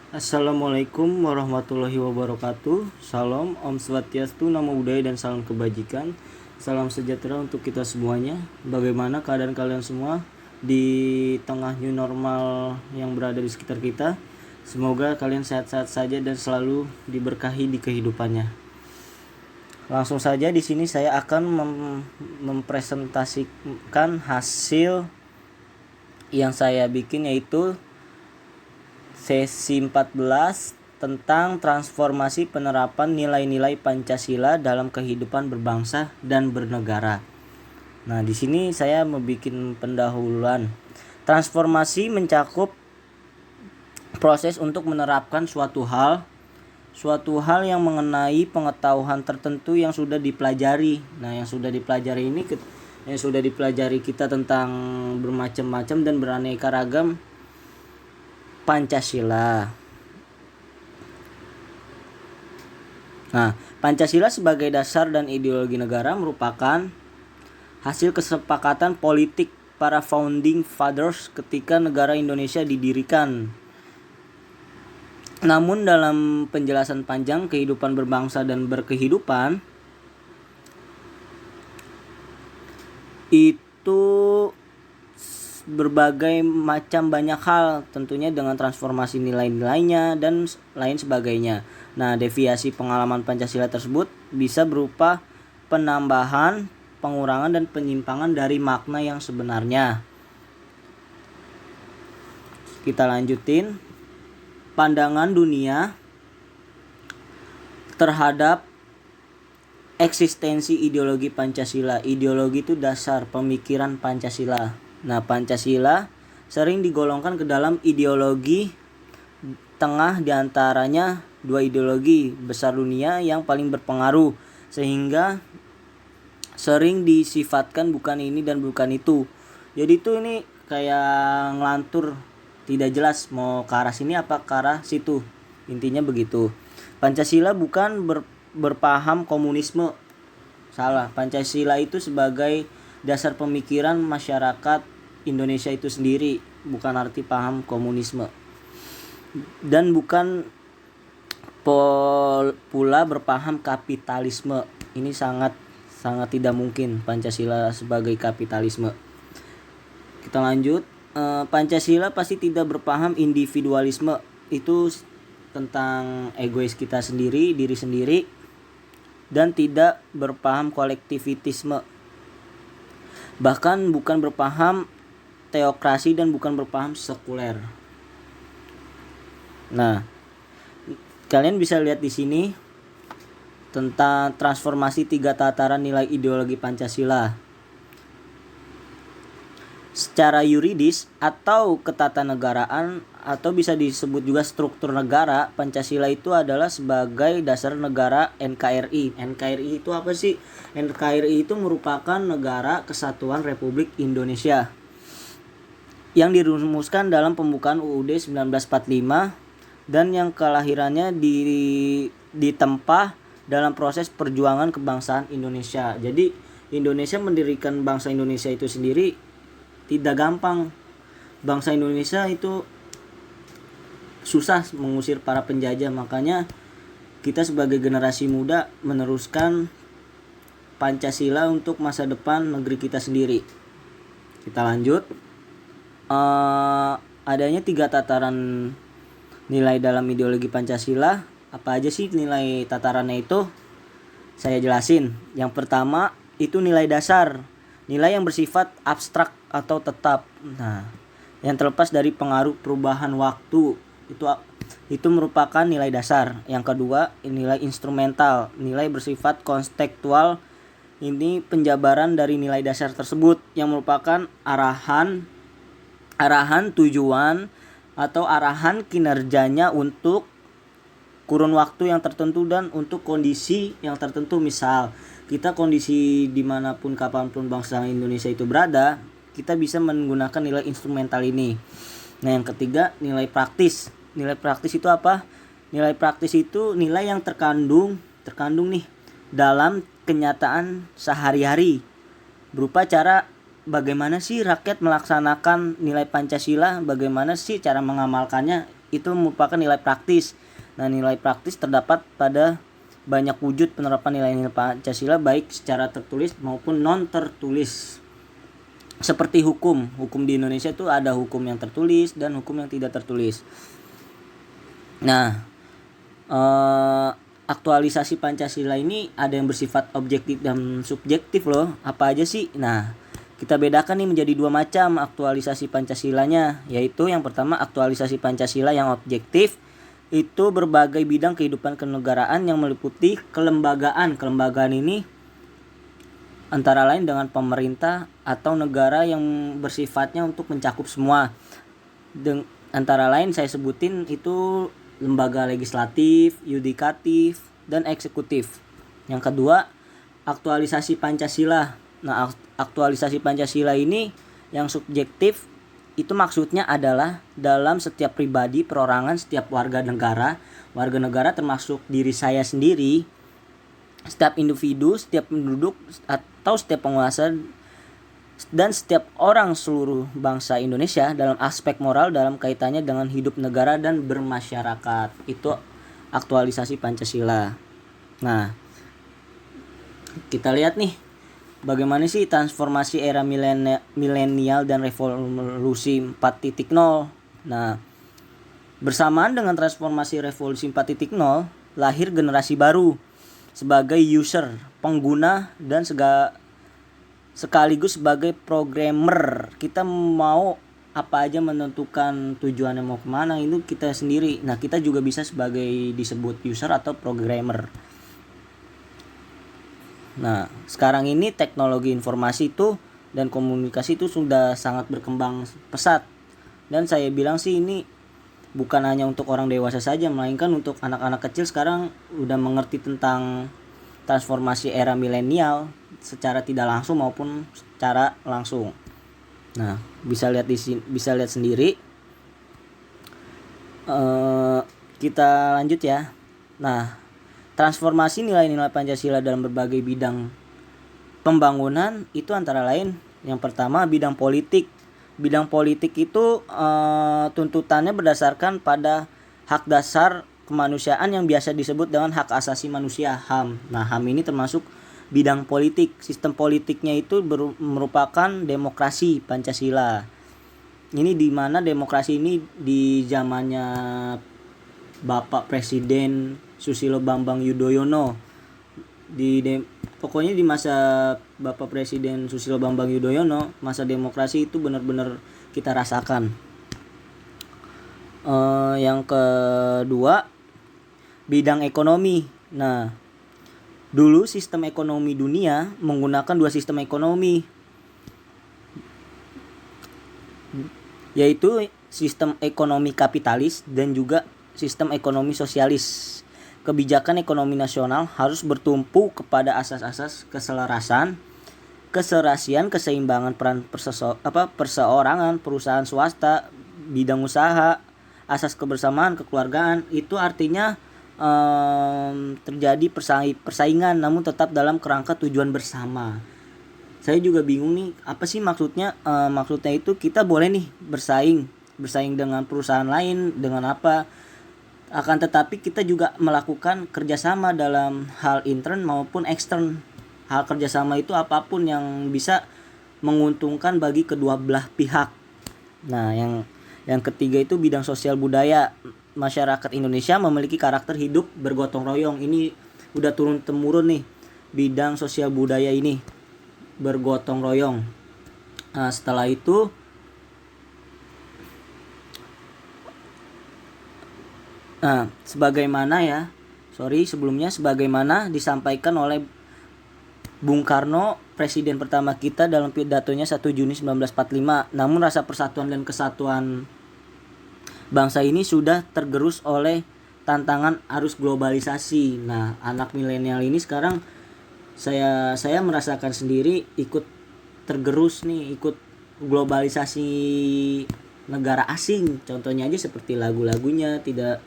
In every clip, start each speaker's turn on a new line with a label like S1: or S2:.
S1: Assalamualaikum warahmatullahi wabarakatuh. Salam, Om Swastiastu, Namo Buddhaya, dan salam kebajikan. Salam sejahtera untuk kita semuanya. Bagaimana keadaan kalian semua di tengah new normal yang berada di sekitar kita? Semoga kalian sehat-sehat saja dan selalu diberkahi di kehidupannya. Langsung saja di sini saya akan mempresentasikan hasil yang saya bikin, yaitu sesi 14 tentang transformasi penerapan nilai-nilai Pancasila dalam kehidupan berbangsa dan bernegara. Nah, di sini saya membuat pendahuluan. Transformasi mencakup proses untuk menerapkan suatu hal yang mengenai pengetahuan tertentu yang sudah dipelajari. Nah, yang sudah dipelajari kita tentang bermacam-macam dan beraneka ragam Pancasila. Nah, Pancasila sebagai dasar dan ideologi negara merupakan hasil kesepakatan politik para founding fathers ketika negara Indonesia didirikan. Namun dalam penjelasan panjang kehidupan berbangsa dan berkehidupan itu berbagai macam banyak hal, tentunya dengan transformasi nilai-nilainya dan lain sebagainya. Nah, deviasi pengalaman Pancasila tersebut bisa berupa penambahan, pengurangan, dan penyimpangan dari makna yang sebenarnya. Kita lanjutin. Pandangan dunia terhadap eksistensi ideologi Pancasila. Ideologi itu dasar pemikiran Pancasila. Nah, Pancasila sering digolongkan ke dalam ideologi tengah, diantaranya dua ideologi besar dunia yang paling berpengaruh, sehingga sering disifatkan bukan ini dan bukan itu. Jadi itu ini kayak ngelantur, tidak jelas mau ke arah sini apa ke arah situ. Intinya begitu. Pancasila bukan berpaham komunisme. Salah. Pancasila itu sebagai dasar pemikiran masyarakat Indonesia itu sendiri, bukan arti paham komunisme. Dan bukan pula berpaham kapitalisme. Ini sangat tidak mungkin Pancasila sebagai kapitalisme. Kita lanjut. Pancasila pasti tidak berpaham individualisme. Itu tentang egois kita sendiri, diri sendiri, dan tidak berpaham kolektivitisme. Bahkan bukan berpaham teokrasi dan bukan berpaham sekuler. Nah, kalian bisa lihat di sini tentang transformasi 3 tataran nilai ideologi Pancasila. Secara yuridis atau ketatanegaraan atau bisa disebut juga struktur negara, Pancasila itu adalah sebagai dasar negara NKRI. NKRI itu apa sih? NKRI itu merupakan Negara Kesatuan Republik Indonesia yang dirumuskan dalam pembukaan UUD 1945 dan yang kelahirannya ditempa dalam proses perjuangan kebangsaan Indonesia. Jadi Indonesia mendirikan bangsa Indonesia itu sendiri tidak gampang. Bangsa Indonesia itu susah mengusir para penjajah, makanya kita sebagai generasi muda meneruskan Pancasila untuk masa depan negeri kita sendiri. Kita lanjut. Adanya 3 tataran nilai dalam ideologi Pancasila. Apa aja sih nilai tatarannya itu? Saya jelasin. Yang pertama itu nilai dasar, nilai yang bersifat abstrak atau tetap. Nah, yang terlepas dari pengaruh perubahan waktu, itu merupakan nilai dasar. Yang kedua, nilai instrumental, nilai bersifat kontekstual. Ini penjabaran dari nilai dasar tersebut yang merupakan arahan tujuan atau arahan kinerjanya untuk kurun waktu yang tertentu dan untuk kondisi yang tertentu. Misal kita kondisi dimanapun kapanpun bangsa Indonesia itu berada, kita bisa menggunakan nilai instrumental ini. Nah, yang ketiga, nilai praktis. Nilai praktis itu apa? Nilai praktis itu nilai yang terkandung nih dalam kenyataan sehari-hari, berupa cara bagaimana sih rakyat melaksanakan nilai Pancasila, bagaimana sih cara mengamalkannya. itu merupakan nilai praktis. Nah, nilai praktis terdapat pada banyak wujud penerapan nilai-nilai Pancasila baik secara tertulis maupun non tertulis. Seperti hukum di Indonesia itu ada hukum yang tertulis dan hukum yang tidak tertulis. Nah, aktualisasi Pancasila ini ada yang bersifat objektif dan subjektif loh. Apa aja sih? Nah, kita bedakan nih menjadi dua macam aktualisasi Pancasilanya, yaitu yang pertama aktualisasi Pancasila yang objektif, itu berbagai bidang kehidupan kenegaraan yang meliputi kelembagaan. Kelembagaan ini antara lain dengan pemerintah atau negara yang bersifatnya untuk mencakup semua. Antara lain saya sebutin itu lembaga legislatif, yudikatif, dan eksekutif. Yang kedua, aktualisasi Pancasila. Nah, aktualisasi Pancasila ini yang subjektif itu maksudnya adalah dalam setiap pribadi, perorangan, setiap warga negara termasuk diri saya sendiri, setiap individu, setiap penduduk atau setiap penguasa dan setiap orang seluruh bangsa Indonesia dalam aspek moral dalam kaitannya dengan hidup negara dan bermasyarakat. Itu aktualisasi Pancasila. Nah, kita lihat nih bagaimana sih transformasi era milenial dan revolusi 4.0. Nah, bersamaan dengan transformasi revolusi 4.0 lahir generasi baru sebagai user, pengguna, dan sekaligus sebagai programmer. Kita mau apa aja menentukan tujuannya mau kemana itu kita sendiri. Nah, kita juga bisa sebagai disebut user atau programmer. Nah, sekarang ini teknologi informasi itu dan komunikasi itu sudah sangat berkembang pesat. Dan saya bilang sih ini bukan hanya untuk orang dewasa saja, melainkan untuk anak-anak kecil sekarang udah mengerti tentang transformasi era milenial secara tidak langsung maupun secara langsung. Nah, bisa lihat sendiri. Kita lanjut ya. Nah, transformasi nilai-nilai Pancasila dalam berbagai bidang pembangunan itu antara lain yang pertama bidang politik. Bidang politik itu tuntutannya berdasarkan pada hak dasar kemanusiaan yang biasa disebut dengan hak asasi manusia (HAM). Nah, HAM ini termasuk bidang politik. Sistem politiknya itu merupakan demokrasi Pancasila. Ini di mana demokrasi ini di zamannya Bapak Presiden Susilo Bambang Yudhoyono. Pokoknya di masa Bapak Presiden Susilo Bambang Yudhoyono, masa demokrasi itu benar-benar kita rasakan. Yang kedua, bidang ekonomi. Nah, dulu sistem ekonomi dunia menggunakan dua sistem ekonomi, yaitu sistem ekonomi kapitalis dan juga sistem ekonomi sosialis. Kebijakan ekonomi nasional harus bertumpu kepada asas-asas keselarasan, keserasian, keseimbangan peran perseorangan, perusahaan swasta, bidang usaha, asas kebersamaan, kekeluargaan. Itu artinya terjadi persaingan namun tetap dalam kerangka tujuan bersama. Saya juga bingung nih, apa sih maksudnya? Maksudnya itu kita boleh nih bersaing dengan perusahaan lain dengan apa? Akan tetapi kita juga melakukan kerjasama dalam hal intern maupun ekstern. Hal kerjasama itu apapun yang bisa menguntungkan bagi kedua belah pihak. Nah, yang ketiga itu bidang sosial budaya. Masyarakat Indonesia memiliki karakter hidup bergotong royong. Ini udah turun temurun nih, bidang sosial budaya ini bergotong royong. Nah, setelah itu sebagaimana disampaikan oleh Bung Karno, presiden pertama kita dalam pidatonya 1 Juni 1945. Namun rasa persatuan dan kesatuan bangsa ini sudah tergerus oleh tantangan arus globalisasi. Nah, anak milenial ini sekarang saya merasakan sendiri ikut tergerus nih, ikut globalisasi negara asing. Contohnya aja seperti lagu-lagunya tidak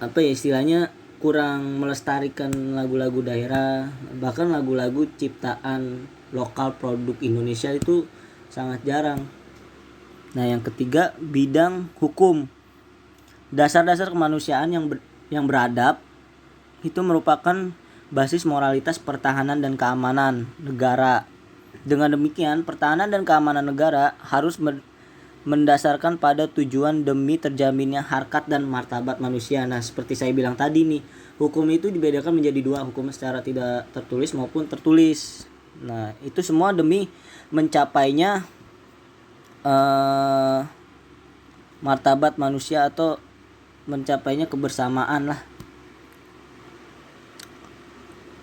S1: istilahnya kurang melestarikan lagu-lagu daerah, bahkan lagu-lagu ciptaan lokal produk Indonesia itu sangat jarang. Nah, yang ketiga bidang hukum. Dasar-dasar kemanusiaan yang beradab itu merupakan basis moralitas pertahanan dan keamanan negara. Dengan demikian, pertahanan dan keamanan negara harus mendasarkan pada tujuan demi terjaminnya harkat dan martabat manusia. Nah, seperti saya bilang tadi nih, hukum itu dibedakan menjadi dua, hukum secara tidak tertulis maupun tertulis. Nah, itu semua demi mencapainya martabat manusia atau mencapainya kebersamaan lah.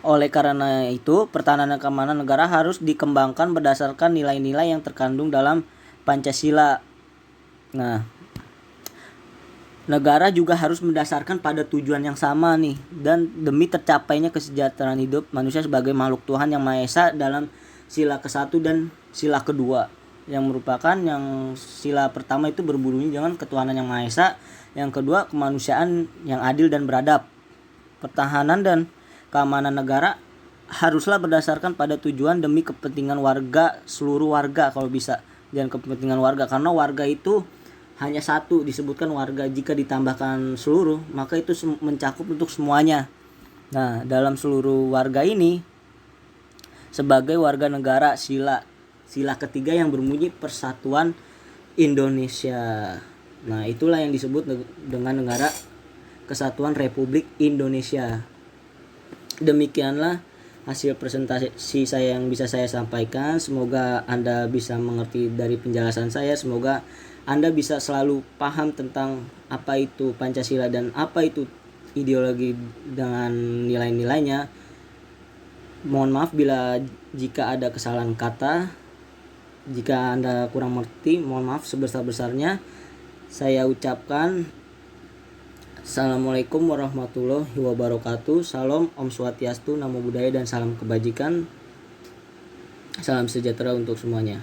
S1: Oleh karena itu, pertahanan dan keamanan negara harus dikembangkan berdasarkan nilai-nilai yang terkandung dalam Pancasila. Nah, negara juga harus mendasarkan pada tujuan yang sama nih, dan demi tercapainya kesejahteraan hidup manusia sebagai makhluk Tuhan yang Maha Esa dalam sila ke-1 dan sila kedua, yang merupakan yang sila pertama itu berbunyi dengan ketuhanan yang Maha Esa, yang kedua kemanusiaan yang adil dan beradab. Pertahanan dan keamanan negara haruslah berdasarkan pada tujuan demi kepentingan warga, seluruh warga kalau bisa, dan kepentingan warga, karena warga itu hanya satu, disebutkan warga. Jika ditambahkan seluruh, maka itu mencakup untuk semuanya. Nah, dalam seluruh warga ini sebagai warga negara, sila ketiga yang berbunyi Persatuan Indonesia. Nah, itulah yang disebut dengan Negara Kesatuan Republik Indonesia. Demikianlah hasil presentasi saya yang bisa saya sampaikan. Semoga Anda bisa mengerti dari penjelasan saya. Semoga Anda bisa selalu paham tentang apa itu Pancasila dan apa itu ideologi dengan nilai-nilainya. Mohon maaf bila jika ada kesalahan kata. Jika Anda kurang mengerti, mohon maaf sebesar-besarnya. Saya ucapkan Assalamualaikum warahmatullahi wabarakatuh. Salam, Om Swastiastu, Namo Buddhaya, dan salam kebajikan. Salam sejahtera untuk semuanya.